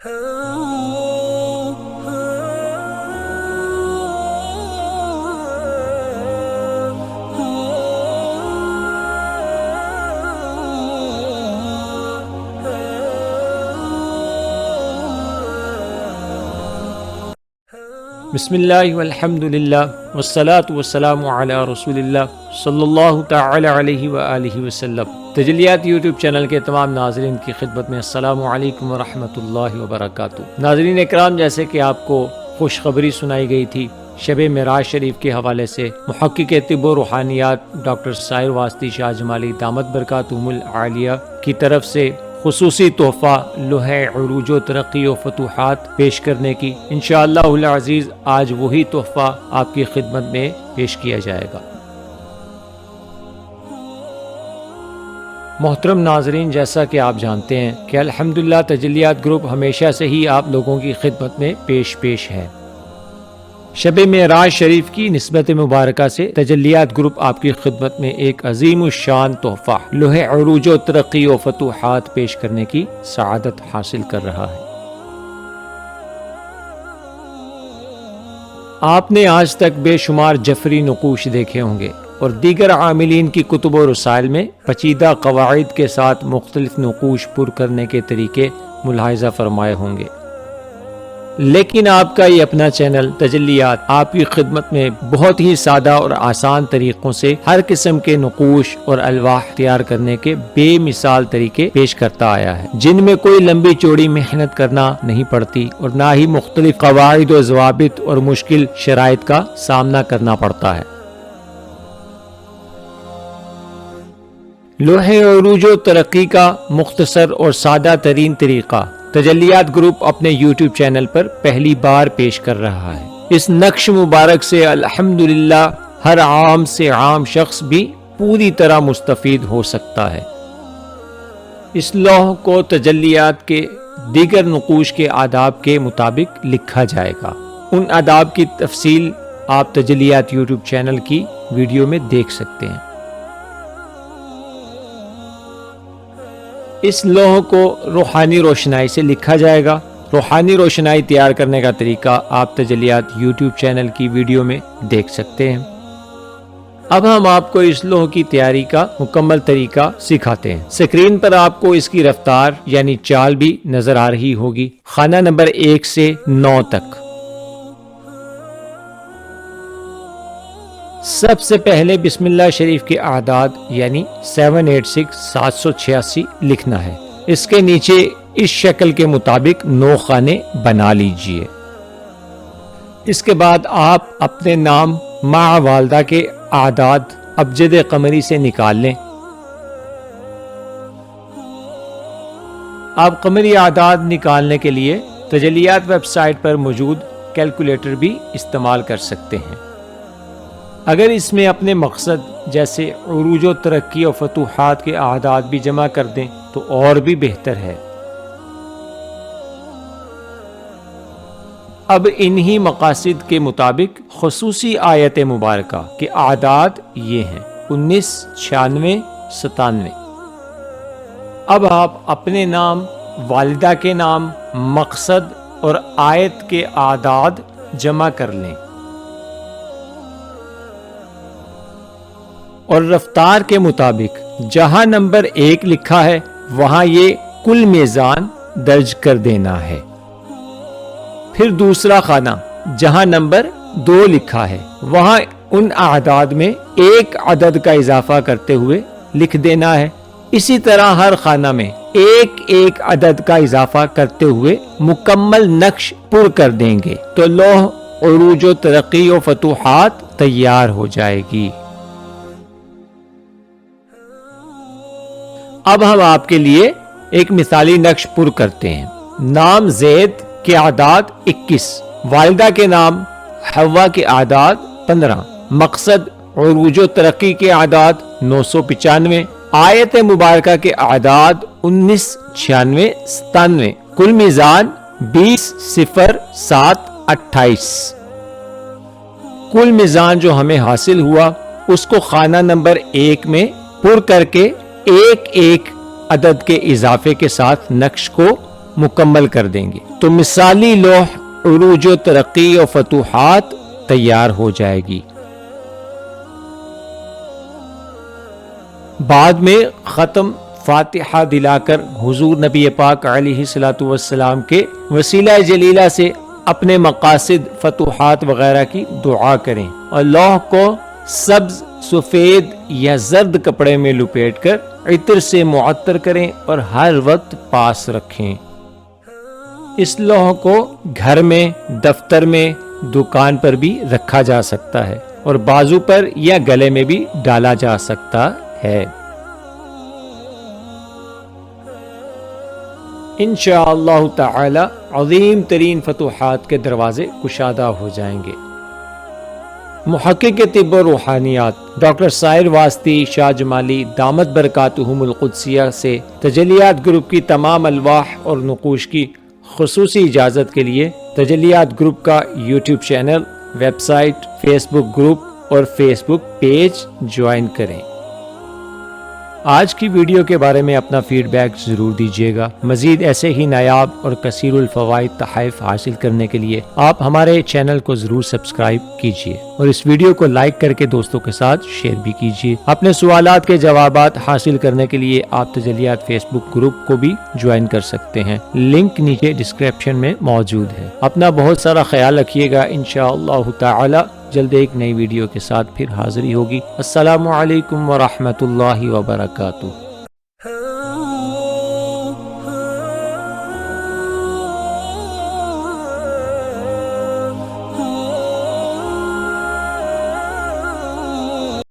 بسم اللہ والحمد للہ والصلاة والسلام علی رسول اللہ صلی اللہ تعالی علیہ وآلہ وسلم۔ تجلیات یوٹیوب چینل کے تمام ناظرین کی خدمت میں السلام علیکم ورحمۃ اللہ وبرکاتہ۔ ناظرین اکرام، جیسے کہ آپ کو خوشخبری سنائی گئی تھی شب معراج شریف کے حوالے سے، محقق طب و روحانیات ڈاکٹر ساحر واسطی شاہ جمالی دامت برکاتہم العالیہ کی طرف سے خصوصی تحفہ لوح عروج و ترقی و فتوحات پیش کرنے کی انشاءاللہ العزیز آج وہی تحفہ آپ کی خدمت میں پیش کیا جائے گا۔ محترم ناظرین، جیسا کہ آپ جانتے ہیں کہ الحمدللہ تجلیات گروپ ہمیشہ سے ہی آپ لوگوں کی خدمت میں پیش ہے۔ شب معراج شریف کی نسبت مبارکہ سے تجلیات گروپ آپ کی خدمت میں ایک عظیم الشان تحفہ لوح عروج و ترقی و فتوحات پیش کرنے کی سعادت حاصل کر رہا ہے۔ آپ نے آج تک بے شمار جفری نقوش دیکھے ہوں گے اور دیگر عاملین کی کتب و رسائل میں پیچیدہ قواعد کے ساتھ مختلف نقوش پر کرنے کے طریقے ملاحظہ فرمائے ہوں گے، لیکن آپ کا یہ اپنا چینل تجلیات آپ کی خدمت میں بہت ہی سادہ اور آسان طریقوں سے ہر قسم کے نقوش اور الواح تیار کرنے کے بے مثال طریقے پیش کرتا آیا ہے، جن میں کوئی لمبی چوڑی محنت کرنا نہیں پڑتی اور نہ ہی مختلف قواعد و ضوابط اور مشکل شرائط کا سامنا کرنا پڑتا ہے۔ لوح عروج و ترقی کا مختصر اور سادہ ترین طریقہ تجلیات گروپ اپنے یوٹیوب چینل پر پہلی بار پیش کر رہا ہے۔ اس نقش مبارک سے الحمدللہ ہر عام سے عام شخص بھی پوری طرح مستفید ہو سکتا ہے۔ اس لوح کو تجلیات کے دیگر نقوش کے آداب کے مطابق لکھا جائے گا۔ ان آداب کی تفصیل آپ تجلیات یوٹیوب چینل کی ویڈیو میں دیکھ سکتے ہیں۔ اس لوح کو روحانی روشنائی سے لکھا جائے گا۔ روحانی روشنائی تیار کرنے کا طریقہ آپ تجلیات یوٹیوب چینل کی ویڈیو میں دیکھ سکتے ہیں۔ اب ہم آپ کو اس لوح کی تیاری کا مکمل طریقہ سکھاتے ہیں۔ اسکرین پر آپ کو اس کی رفتار یعنی چال بھی نظر آ رہی ہوگی، خانہ نمبر 1 سے 9 تک۔ سب سے پہلے بسم اللہ شریف کے اعداد یعنی 786 لکھنا ہے۔ اس کے نیچے اس شکل کے مطابق 9 خانے بنا لیجئے۔ اس کے بعد آپ اپنے نام مع والدہ کے اعداد ابجد قمری سے نکال لیں۔ آپ قمری اعداد نکالنے کے لیے تجلیات ویب سائٹ پر موجود کیلکولیٹر بھی استعمال کر سکتے ہیں۔ اگر اس میں اپنے مقصد جیسے عروج و ترقی و فتوحات کے اعداد بھی جمع کر دیں تو اور بھی بہتر ہے۔ اب انہی مقاصد کے مطابق خصوصی آیت مبارکہ کے اعداد یہ ہیں 19، 96، 97۔ اب آپ اپنے نام، والدہ کے نام، مقصد اور آیت کے اعداد جمع کر لیں اور رفتار کے مطابق جہاں نمبر 1 لکھا ہے وہاں یہ کل میزان درج کر دینا ہے۔ پھر دوسرا خانہ جہاں نمبر 2 لکھا ہے وہاں ان اعداد میں ایک عدد کا اضافہ کرتے ہوئے لکھ دینا ہے۔ اسی طرح ہر خانہ میں ایک عدد کا اضافہ کرتے ہوئے مکمل نقش پر کر دیں گے تو لوح عروج و ترقی و فتوحات تیار ہو جائے گی۔ اب ہم آپ کے لیے ایک مثالی نقش پر کرتے ہیں۔ نام زید کے اعداد 21، والدہ کے نام حوا کے اعداد 15، مقصد عروج و ترقی کے اعداد 995، آیت مبارکہ کے اعداد 19، 96، 97، کل میزان 20، 07، 28۔ کل میزان جو ہمیں حاصل ہوا اس کو خانہ نمبر 1 میں پر کر کے ایک عدد کے اضافے کے ساتھ نقش کو مکمل کر دیں گے تو مثالی لوح عروج و ترقی و فتوحات تیار ہو جائے گی۔ بعد میں ختم فاتحہ دلا کر حضور نبی پاک علیہ الصلوۃ والسلام کے وسیلہ جلیلہ سے اپنے مقاصد، فتوحات وغیرہ کی دعا کریں اور لوح کو سبز، سفید یا زرد کپڑے میں لپیٹ کر عطر سے معطر کریں اور ہر وقت پاس رکھیں۔ اس لوح کو گھر میں، دفتر میں، دکان پر بھی رکھا جا سکتا ہے اور بازو پر یا گلے میں بھی ڈالا جا سکتا ہے۔ انشاءاللہ تعالی عظیم ترین فتوحات کے دروازے کشادہ ہو جائیں گے۔ محقق طب و روحانیات ڈاکٹر سائر واسطی شاہ جمالی دامت برکاتہم القدسیہ سے تجلیات گروپ کی تمام الواح اور نقوش کی خصوصی اجازت کے لیے تجلیات گروپ کا YouTube channel, website, Facebook group اور فیس بک پیج جوائن کریں۔ آج کی ویڈیو کے بارے میں اپنا فیڈ بیک ضرور دیجیے گا۔ مزید ایسے ہی نایاب اور کثیر الفوائد تحائف حاصل کرنے کے لیے آپ ہمارے چینل کو ضرور سبسکرائب کیجیے اور اس ویڈیو کو لائک کر کے دوستوں کے ساتھ شیئر بھی کیجیے۔ اپنے سوالات کے جوابات حاصل کرنے کے لیے آپ تجلیات فیس بک گروپ کو بھی جوائن کر سکتے ہیں، لنک نیچے ڈسکرپشن میں موجود ہے۔ اپنا بہت سارا خیال رکھیے گا۔ انشاءاللہ تعالی جلد ایک نئی ویڈیو کے ساتھ پھر حاضری ہوگی۔ السلام علیکم ورحمۃ اللہ وبرکاتہ۔